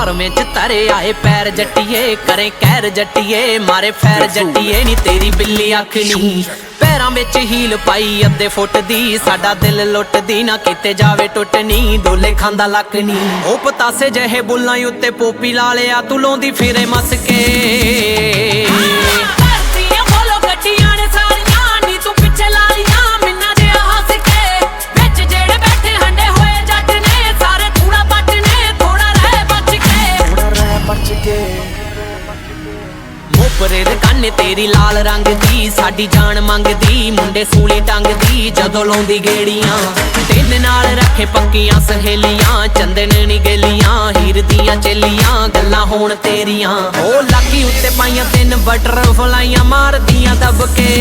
धार में तरे आए पैर जट्टिए करे कैर जट्टिए मारे फैर जट्टिए नी तेरी बिल्ली अख नी पैरां विच हील पाई अद्धे फुट दी साडा दिल लुटदी ना किते जावे टुट नी डोले खांदा लक नी ओ पतासे जहे बुल्लां उत्ते पोपी ला लिया तू लौंदी फिरे मस के मोपरे काने तेरी लाल रंग दी साडी जान मंगदी मुंडे सूली टंग दी जदों लाउंदी गेड़ियां तेरे नाल रखे पक्कियां सहेलियां चंदन नी गेलियां हीर दियां चेलियां गल्लां होण तेरियां ओ लागी उत्ते पाइयां 3 बटर फलाइयां मारदियां दब के